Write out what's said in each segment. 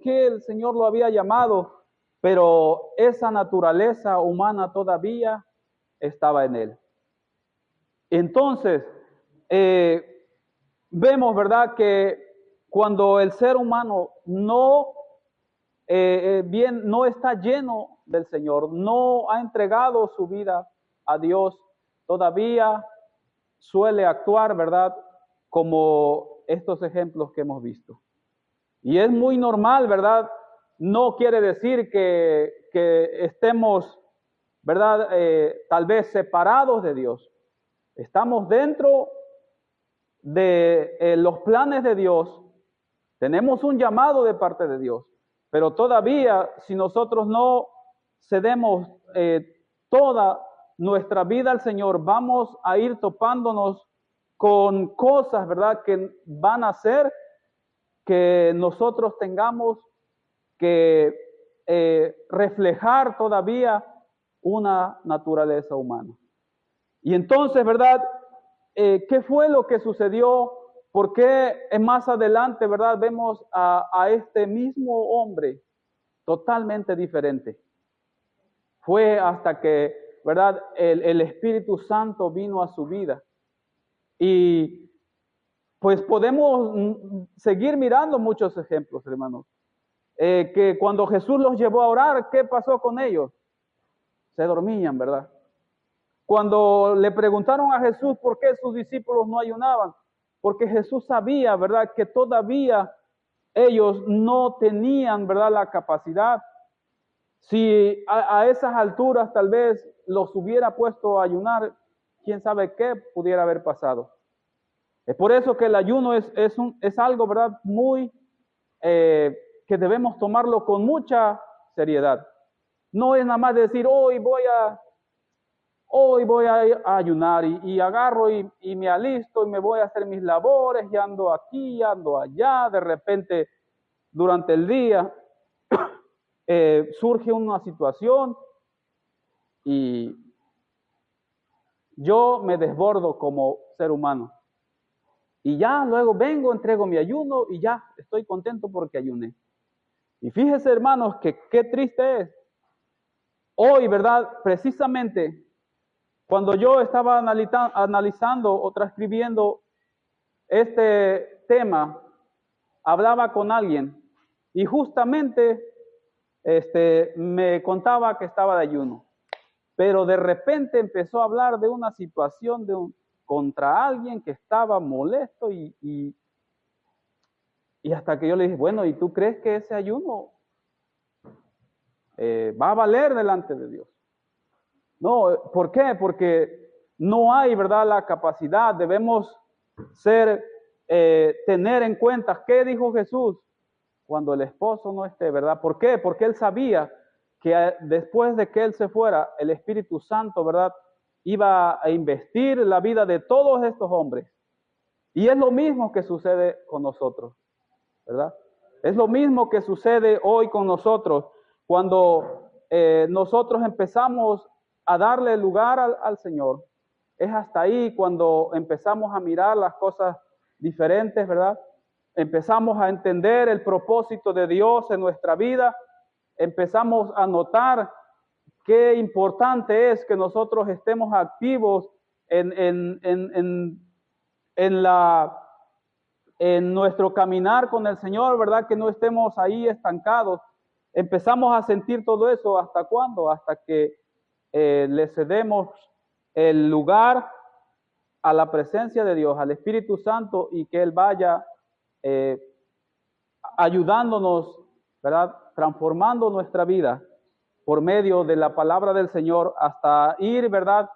qué el Señor lo había llamado, pero esa naturaleza humana todavía estaba en él. Entonces, vemos, ¿verdad?, que cuando el ser humano no está lleno del Señor, no ha entregado su vida a Dios, todavía suele actuar, ¿verdad?, como estos ejemplos que hemos visto. Y es muy normal, ¿verdad? No quiere decir que estemos, ¿verdad?, tal vez separados de Dios. Estamos dentro de los planes de Dios. Tenemos un llamado de parte de Dios. Pero todavía, si nosotros no cedemos toda nuestra vida al Señor, vamos a ir topándonos con cosas, ¿verdad?, que van a hacer que nosotros tengamos que reflejar todavía una naturaleza humana. Y entonces, ¿verdad?, ¿qué fue lo que sucedió? ¿Por qué más adelante, verdad, vemos a este mismo hombre totalmente diferente? Fue hasta que, ¿verdad?, el Espíritu Santo vino a su vida. Y pues podemos seguir mirando muchos ejemplos, hermanos. Que cuando Jesús los llevó a orar, ¿qué pasó con ellos? Se dormían, ¿verdad? Cuando le preguntaron a Jesús por qué sus discípulos no ayunaban, porque Jesús sabía, ¿verdad?, que todavía ellos no tenían, ¿verdad?, la capacidad. Si a esas alturas tal vez los hubiera puesto a ayunar, quién sabe qué pudiera haber pasado. Es por eso que el ayuno es algo, ¿verdad?, muy que debemos tomarlo con mucha seriedad. No es nada más decir, hoy voy a ayunar y agarro y me alisto y me voy a hacer mis labores y ando aquí, ando allá. De repente, durante el día, surge una situación y yo me desbordo como ser humano. Y ya luego vengo, entrego mi ayuno y ya estoy contento porque ayuné. Y fíjese, hermanos, que qué triste es. Hoy, ¿verdad?, precisamente cuando yo estaba analizando o transcribiendo este tema, hablaba con alguien y justamente me contaba que estaba de ayuno. Pero de repente empezó a hablar de una situación contra alguien que estaba molesto y hasta que yo le dije, bueno, ¿y tú crees que ese ayuno va a valer delante de Dios? No, ¿por qué? Porque no hay, ¿verdad?, la capacidad. Debemos tener en cuenta qué dijo Jesús cuando el esposo no esté, ¿verdad? ¿Por qué? Porque él sabía que después de que él se fuera, el Espíritu Santo, ¿verdad?, iba a investir la vida de todos estos hombres. Y es lo mismo que sucede con nosotros, ¿verdad? Es lo mismo que sucede hoy con nosotros cuando nosotros empezamos a darle lugar al Señor. Es hasta ahí cuando empezamos a mirar las cosas diferentes, ¿verdad? Empezamos a entender el propósito de Dios en nuestra vida. Empezamos a notar qué importante es que nosotros estemos activos en nuestro caminar con el Señor, ¿verdad? Que no estemos ahí estancados. Empezamos a sentir todo eso, ¿hasta cuándo? Hasta que le cedemos el lugar a la presencia de Dios, al Espíritu Santo, y que Él vaya ayudándonos, ¿verdad?, transformando nuestra vida por medio de la palabra del Señor hasta ir, ¿verdad?,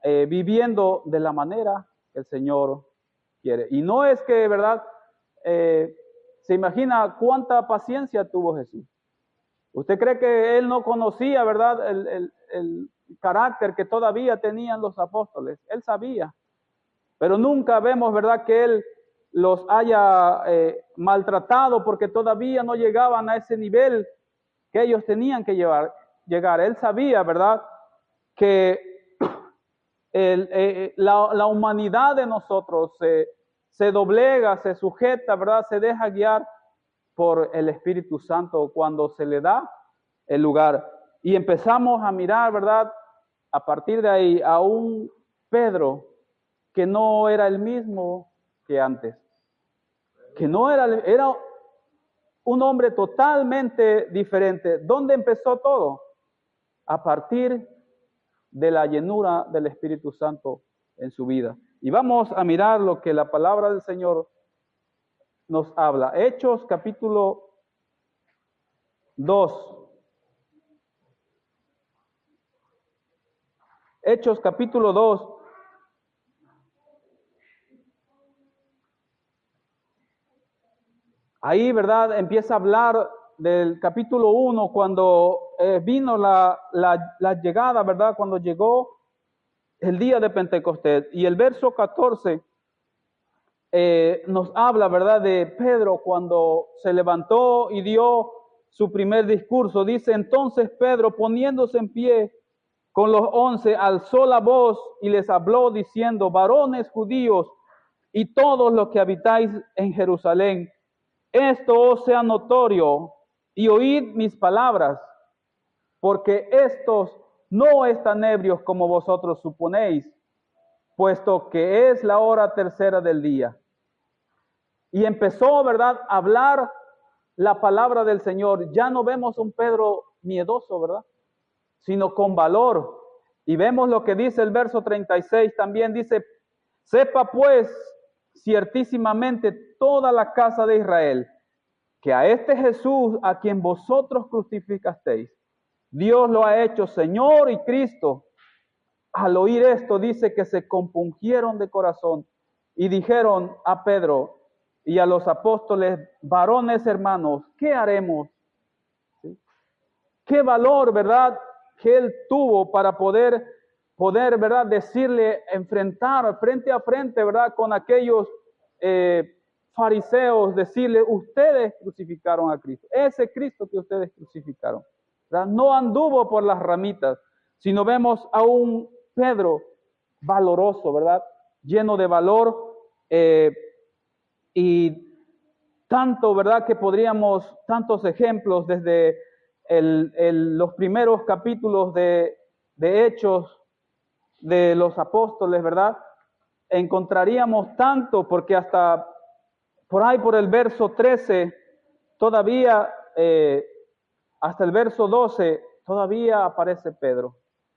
viviendo de la manera que el Señor quiere. Y no es que, ¿verdad?, se imagina cuánta paciencia tuvo Jesús. ¿Usted cree que Él no conocía, ¿verdad?, el carácter que todavía tenían los apóstoles? Él sabía. Pero nunca vemos, ¿verdad?, que Él los haya maltratado porque todavía no llegaban a ese nivel que ellos tenían que llegar. Él sabía, ¿verdad?, que la humanidad de nosotros se doblega, se sujeta, ¿verdad?, se deja guiar por el Espíritu Santo cuando se le da el lugar. Y empezamos a mirar, ¿verdad? A partir de ahí a un Pedro que no era el mismo que antes. Que no era un hombre totalmente diferente. ¿Dónde empezó todo? A partir de la llenura del Espíritu Santo en su vida. Y vamos a mirar lo que la palabra del Señor nos habla. Hechos capítulo 2. Hechos capítulo 2. Ahí, ¿verdad? Empieza a hablar del capítulo 1 cuando vino la llegada, ¿verdad? Cuando llegó el día de Pentecostés. Y el verso 14 nos habla, ¿verdad? De Pedro cuando se levantó y dio su primer discurso. Dice, entonces Pedro, poniéndose en pie con los 11, alzó la voz y les habló diciendo, varones judíos y todos los que habitáis en Jerusalén, esto os sea notorio y oíd mis palabras, porque estos no están ebrios como vosotros suponéis, puesto que es la hora tercera del día. Y empezó, ¿verdad?, a hablar la palabra del Señor. Ya no vemos un Pedro miedoso, ¿verdad?, sino con valor. Y vemos lo que dice el verso 36 también, dice, sepa pues ciertísimamente toda la casa de Israel, que a este Jesús a quien vosotros crucificasteis, Dios lo ha hecho Señor y Cristo. Al oír esto dice que se compungieron de corazón y dijeron a Pedro y a los apóstoles, varones hermanos, ¿qué haremos? ¿Sí? ¿Qué valor, verdad, que él tuvo para poder, verdad, decirle, enfrentar frente a frente, verdad, con aquellos fariseos, decirle, ustedes crucificaron a Cristo, ese Cristo que ustedes crucificaron, ¿verdad? No anduvo por las ramitas, sino vemos a un Pedro valoroso, ¿verdad? Lleno de valor y tanto, ¿verdad? Que podríamos, tantos ejemplos desde los primeros capítulos de Hechos de los apóstoles, ¿verdad? Encontraríamos tanto, porque hasta por ahí por el verso 13, todavía, hasta el verso 12, todavía aparece Pedro,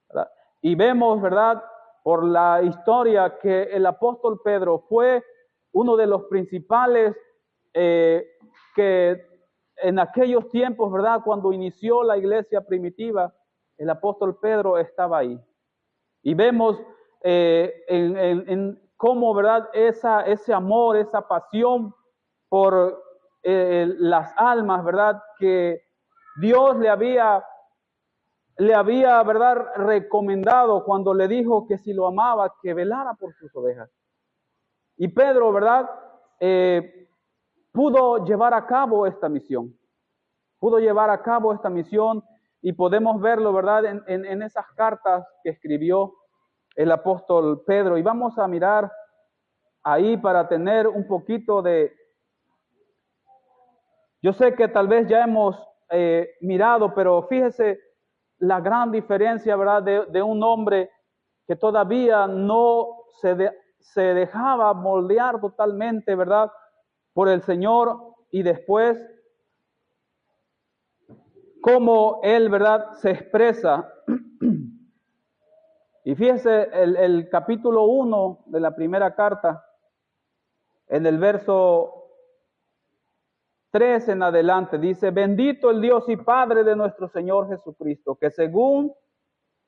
¿verdad? Y vemos, ¿verdad?, por la historia que el apóstol Pedro fue uno de los principales que en aquellos tiempos, ¿verdad?, cuando inició la iglesia primitiva, el apóstol Pedro estaba ahí. Y vemos en cómo, ¿verdad?, ese amor, esa pasión por las almas, ¿verdad?, que Dios le había, ¿verdad?, recomendado cuando le dijo que si lo amaba, que velara por sus ovejas. Y Pedro, ¿verdad?, pudo llevar a cabo esta misión. Pudo llevar a cabo esta misión y podemos verlo, ¿verdad?, en esas cartas que escribió el apóstol Pedro. Y vamos a mirar ahí para tener un poquito de... Yo sé que tal vez ya hemos mirado, pero fíjese la gran diferencia, ¿verdad?, de un hombre que todavía no se dejaba moldear totalmente, ¿verdad?, por el Señor, y después cómo él, ¿verdad?, se expresa. Y fíjese el capítulo 1 de la primera carta, en el verso 3 en adelante, dice, bendito el Dios y Padre de nuestro Señor Jesucristo, que según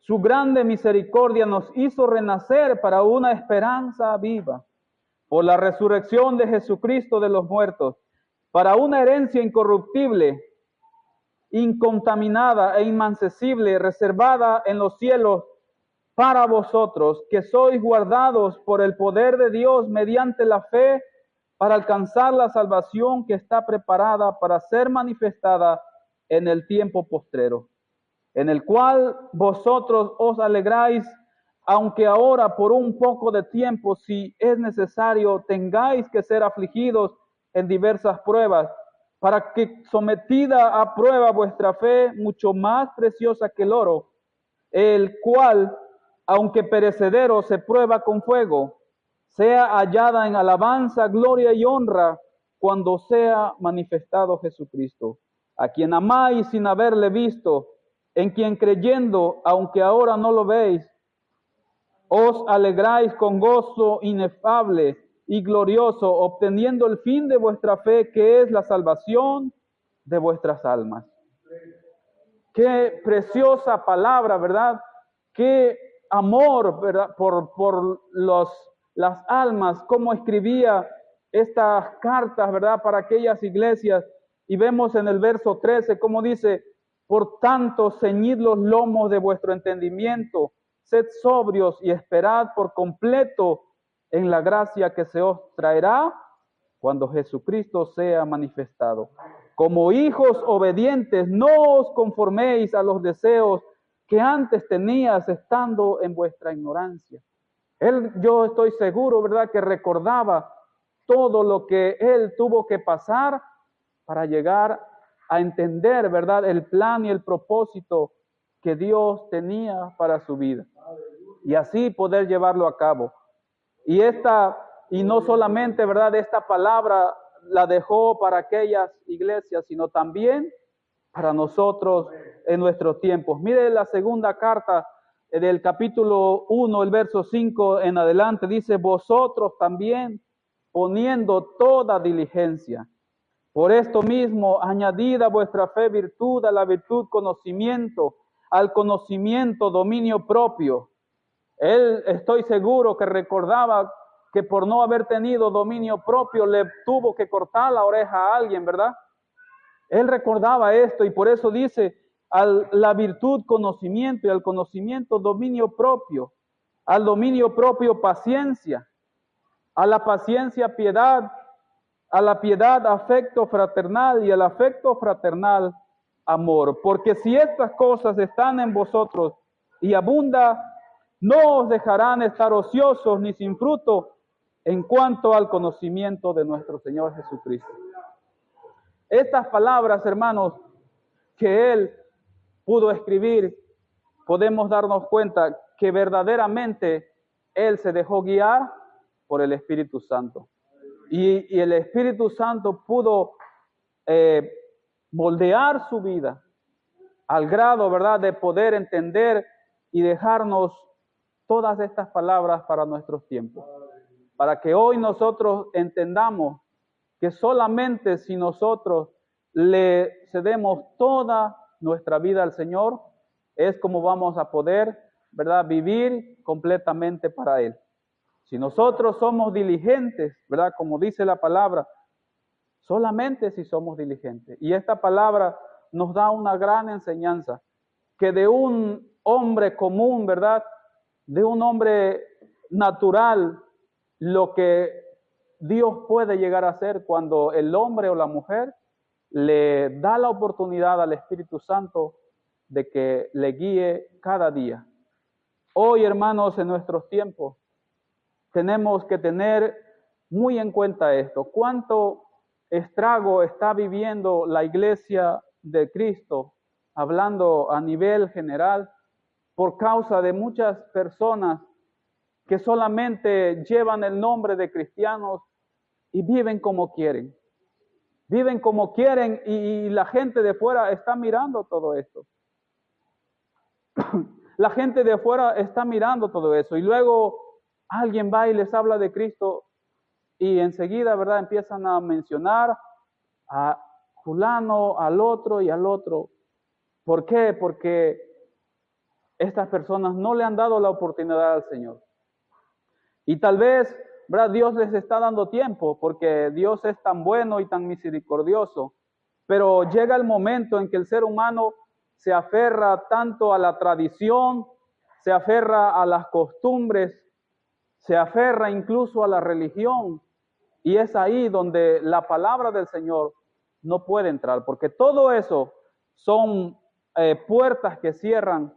su grande misericordia nos hizo renacer para una esperanza viva, por la resurrección de Jesucristo de los muertos, para una herencia incorruptible, incontaminada e inmancesible, reservada en los cielos para vosotros, que sois guardados por el poder de Dios mediante la fe, para alcanzar la salvación que está preparada para ser manifestada en el tiempo postrero, en el cual vosotros os alegráis, aunque ahora por un poco de tiempo, si es necesario, tengáis que ser afligidos en diversas pruebas, para que sometida a prueba vuestra fe, mucho más preciosa que el oro, el cual, aunque perecedero, se prueba con fuego, sea hallada en alabanza, gloria y honra cuando sea manifestado Jesucristo, a quien amáis sin haberle visto, en quien creyendo, aunque ahora no lo veis, os alegráis con gozo inefable y glorioso, obteniendo el fin de vuestra fe, que es la salvación de vuestras almas. Qué preciosa palabra, ¿verdad? Qué amor, ¿verdad? Por las almas, cómo escribía estas cartas, ¿verdad? Para aquellas iglesias. Y vemos en el verso 13 cómo dice, por tanto, ceñid los lomos de vuestro entendimiento, sed sobrios y esperad por completo en la gracia que se os traerá cuando Jesucristo sea manifestado. Como hijos obedientes, no os conforméis a los deseos que antes tenías estando en vuestra ignorancia. Yo estoy seguro, ¿verdad?, que recordaba todo lo que él tuvo que pasar para llegar a entender, ¿verdad?, el plan y el propósito que Dios tenía para su vida. Y así poder llevarlo a cabo. Y no solamente, ¿verdad?, esta palabra la dejó para aquellas iglesias, sino también para nosotros en nuestros tiempos. Mire la segunda carta del capítulo 1, el verso 5 en adelante, dice, vosotros también poniendo toda diligencia. Por esto mismo, añadid a vuestra fe virtud, a la virtud conocimiento, al conocimiento dominio propio. Él, estoy seguro que recordaba que por no haber tenido dominio propio le tuvo que cortar la oreja a alguien, ¿verdad? Él recordaba esto y por eso dice, a la virtud conocimiento y al conocimiento dominio propio, al dominio propio paciencia, a la paciencia piedad, a la piedad afecto fraternal y al afecto fraternal amor. Porque si estas cosas están en vosotros y abunda, no os dejarán estar ociosos ni sin fruto en cuanto al conocimiento de nuestro Señor Jesucristo. Estas palabras, hermanos, que él pudo escribir, podemos darnos cuenta que verdaderamente él se dejó guiar por el Espíritu Santo. Y el Espíritu Santo pudo moldear su vida al grado, ¿verdad?, de poder entender y dejarnos todas estas palabras para nuestros tiempos. Para que hoy nosotros entendamos que solamente si nosotros le cedemos toda nuestra vida al Señor, es como vamos a poder, ¿verdad?, vivir completamente para Él. Si nosotros somos diligentes, ¿verdad?, como dice la palabra, solamente si somos diligentes. Y esta palabra nos da una gran enseñanza, que de un hombre común, ¿verdad?, de un hombre natural, lo que Dios puede llegar a hacer cuando el hombre o la mujer le da la oportunidad al Espíritu Santo de que le guíe cada día. Hoy, hermanos, en nuestros tiempos, tenemos que tener muy en cuenta esto. ¿Cuánto estrago está viviendo la iglesia de Cristo, hablando a nivel general, por causa de muchas personas que solamente llevan el nombre de cristianos y viven como quieren? Viven como quieren y la gente de fuera está mirando todo esto. La gente de fuera está mirando todo eso y luego alguien va y les habla de Cristo y enseguida, ¿verdad?, empiezan a mencionar a fulano, al otro y al otro. ¿Por qué? Porque estas personas no le han dado la oportunidad al Señor. Y tal vez, ¿verdad?, Dios les está dando tiempo porque Dios es tan bueno y tan misericordioso. Pero llega el momento en que el ser humano se aferra tanto a la tradición, se aferra a las costumbres, se aferra incluso a la religión. Y es ahí donde la palabra del Señor no puede entrar, porque todo eso son puertas que cierran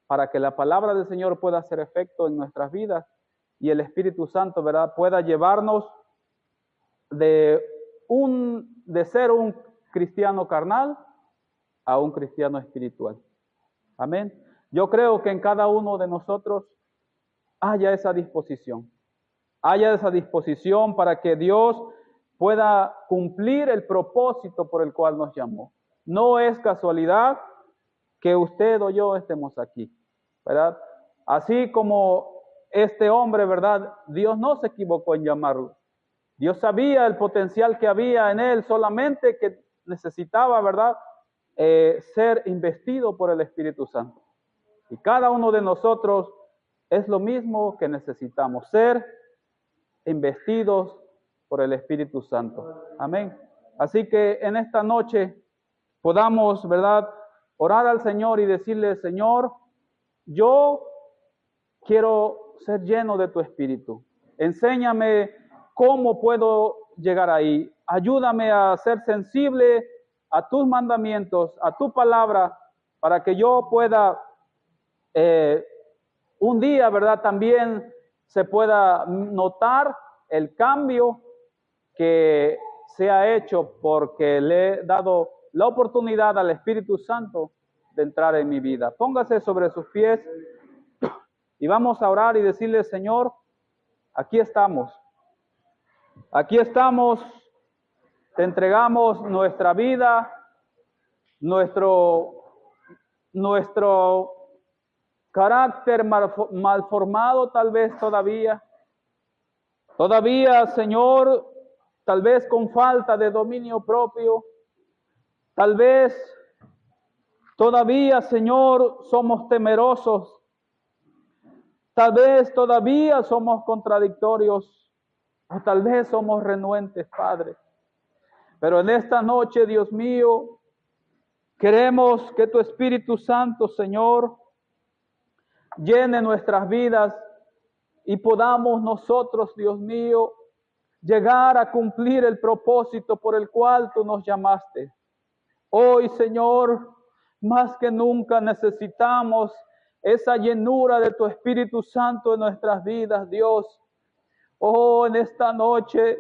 para que la palabra del Señor pueda hacer efecto en nuestras vidas y el Espíritu Santo, ¿verdad?, pueda llevarnos de ser un cristiano carnal a un cristiano espiritual. Amén. Yo creo que en cada uno de nosotros haya esa disposición. Haya esa disposición para que Dios pueda cumplir el propósito por el cual nos llamó. No es casualidad que usted o yo estemos aquí, ¿verdad? Así como este hombre, ¿verdad? Dios no se equivocó en llamarlo. Dios sabía el potencial que había en él, solamente que necesitaba, ¿verdad? Ser investido por el Espíritu Santo. Y cada uno de nosotros es lo mismo que necesitamos, ser investidos por el Espíritu Santo. Amén. Así que en esta noche podamos, ¿verdad?, orar al Señor y decirle: Señor, yo quiero ser lleno de tu Espíritu. Enséñame cómo puedo llegar ahí. Ayúdame a ser sensible a tus mandamientos, a tu palabra, para que yo pueda un día, ¿verdad?, también se pueda notar el cambio que se ha hecho porque le he dado la oportunidad al Espíritu Santo de entrar en mi vida. Póngase sobre sus pies y vamos a orar y decirle: Señor, aquí estamos. Aquí estamos, te entregamos nuestra vida, nuestro carácter mal formado tal vez todavía. Todavía, Señor, tal vez con falta de dominio propio. Tal vez todavía, Señor, somos temerosos. Tal vez todavía somos contradictorios. O tal vez somos renuentes, Padre. Pero en esta noche, Dios mío, queremos que tu Espíritu Santo, Señor, llene nuestras vidas y podamos nosotros, Dios mío, llegar a cumplir el propósito por el cual tú nos llamaste. Hoy, Señor, más que nunca necesitamos esa llenura de tu Espíritu Santo en nuestras vidas, Dios. Oh, en esta noche,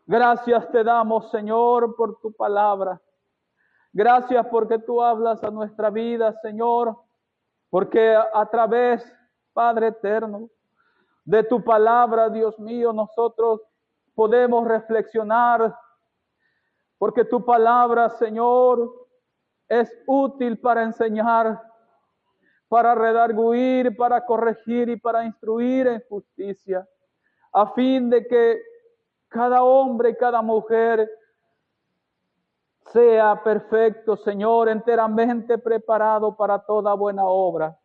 gracias te damos, Señor, por tu palabra. Gracias porque tú hablas a nuestra vida, Señor, porque a través, Padre eterno, de tu palabra, Dios mío, nosotros podemos reflexionar, porque tu palabra, Señor, es útil para enseñar, para redarguir, para corregir y para instruir en justicia, a fin de que cada hombre y cada mujer sea perfecto, Señor, enteramente preparado para toda buena obra.